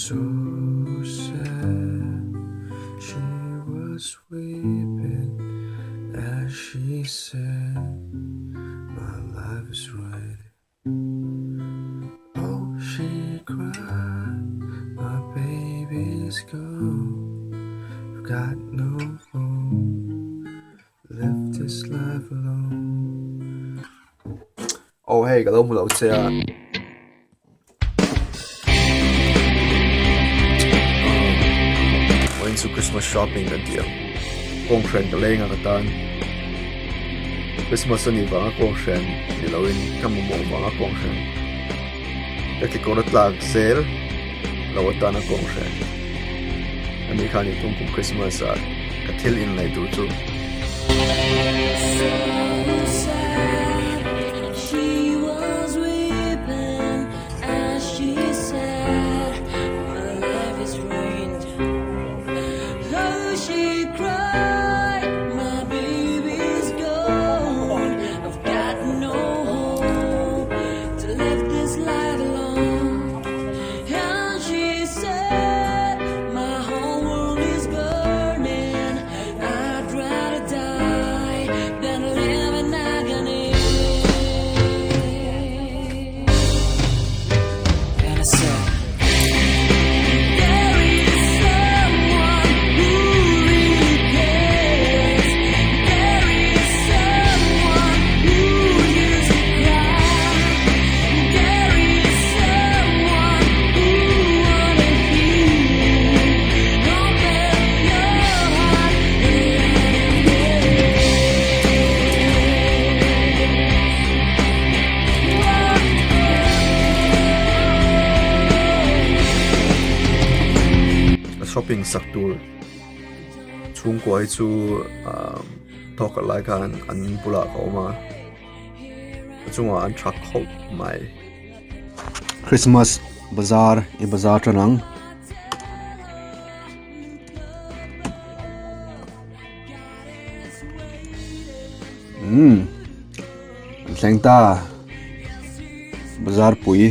so sad. She was weeping as she said, my life is right. Oh, she cried, my baby's gone. I've got no home, live this life alone. Oh hey, cái đông lâu xe went to Christmas shopping kan dia. Kong kren ka lenga ka tan. Christmas ani ba kong kren ni lawin kam mo ba kong kren. Dati ko na tlag sale lawatan na kong kren. Ami khani tum kum Christmas a ka thil in lai tu chu. Shopping saktur chhungkaw chu talk lai kan an pula ko ma chunga an thak khop mai Christmas Bazaar e Bazaar tanang thleng ta Bazaar pui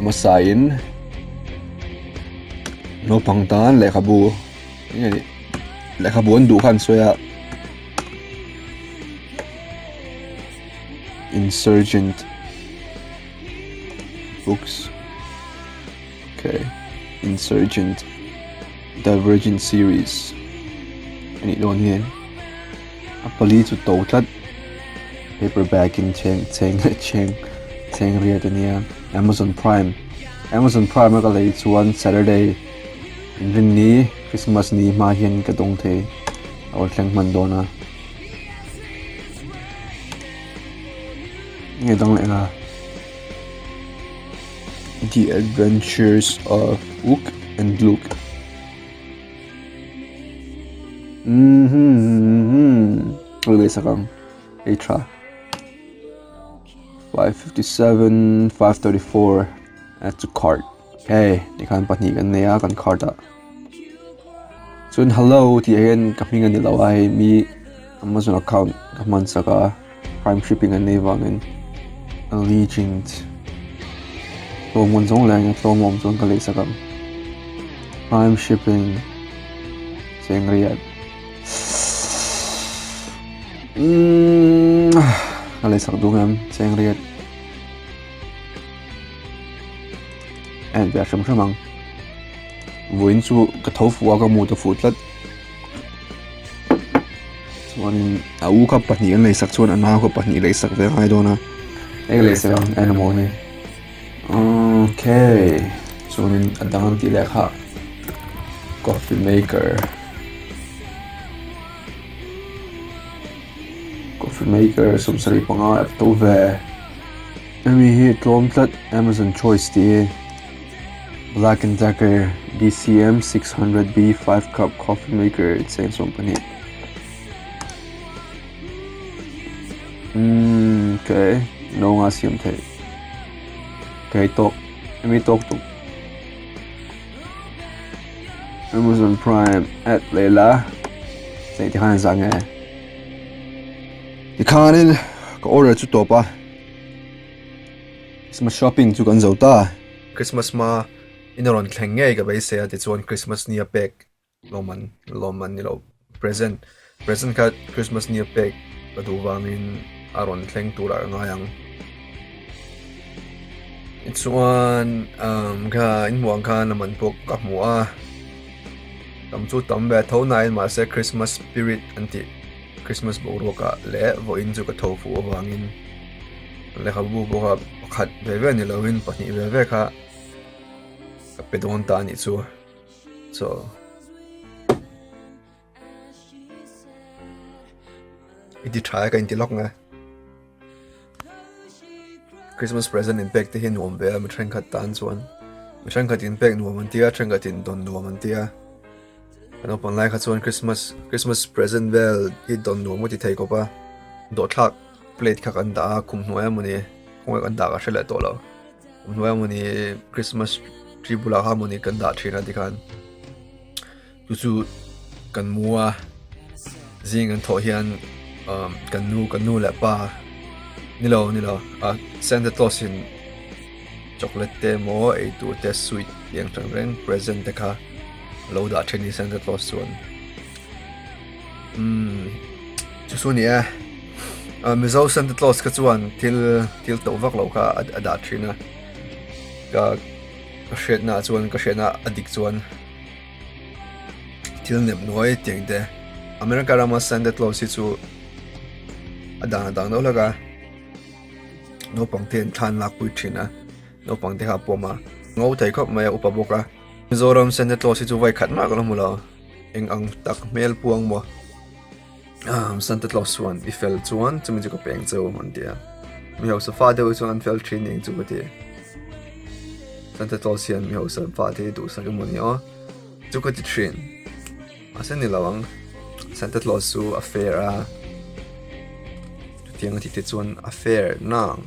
masain no pangtan lekhabu ni lekhabu an du khan soya insurgent books. Okay, insurgent divergent series ani don hian apali chu to tlat paperback in cheng ria tania Amazon Prime ka lei chuan Saturday in rin ni Christmas ni ma hian ka dong the aw thleng man dona nge dong la The Adventures of Ook and Glook. Okay, sakang Atra 557, 534. Add to cart. Okay, di kan patni kan neya kan cart. So hello, ti ayan kapingan ni laway mi Amazon account kaman saka Prime shipping and nevangin Allegiant. So mon zong lang at mom zong kalay sakam Prime shipping sayang riyad. Kalay sakdungam sayang riyad. And we are shamang voin chu ka thofu ka mu to futlat chuan au ka pahni an lei sak chuan an ma ko pahni lei sak ve hai dona ek lei sak animal ni. Okay, chuan adang ti lekha coffee maker sumsari panga to ve ami hi tlom tlat Amazon choice ti Black & Decker DCM 600B 5-cup coffee maker. It's same company. Okay, no nga siyam tayo. Okay, talk. Let me talk to Amazon Prime at Leila. Say di kanin sang eh. Di kanin ka order chu to pa. Christmas shopping chu kan zo ta Christmas ma inaron thleng nge ka bai se ati chuan Christmas nia pek loman ni lo present kha Christmas nia pek adu wangin aron thleng tura ngayang chuan kha in muang kha naman pok ka hmua tam chu tam be tho nai ma se Christmas spirit anti Christmas bo ro ka le vo in chu ka tho fu wangin le kha bu bo ka khat ve ve ni lo in pahni ve ve kha ka pedon ta ni chu so idi try ka inti lok nga Christmas present in pek te hin wom ve ma thren khat tan chuan ma thren khat in pek nu man tia thren khat in don nu man tia ano pon lai kha chuan Christmas present vel I don nu mo ti thei ko pa do thak plate kha kan da kum hnuai mani kong kan da ka hrele to lo hnuai mani Christmas tree bula ha mani kan da thina dikhan chu kan mua zing an tho hian kan nu la pa nilo Santa Claus in chocolate te mo e tu te sweet yang tang reng present te kha lo da thini Santa Claus chuan chu su ni Mizo Santa Claus ka chuan til to vak lo kha ada thina ka shet na chuan ka shena adik chuan til nem noi tiang te America rama Santa Claus chu adang no laga no pangten than lak pui thina no pangte ha poma ngau thai khop mai upaboka Mizoram Santa Claus chu vai khat ma ka mulo eng ang tak mel puang mo Santa Claus chuan I fel chuan chumi chu ka peng chu man dia mi ho sa fa de chuan fel training chu ti Santa Claus hian mi ho sa fa de du sa mo ni o chu ka ti train asen ni lawang Santa Claus chu affair a tiang ti te chuan affair nang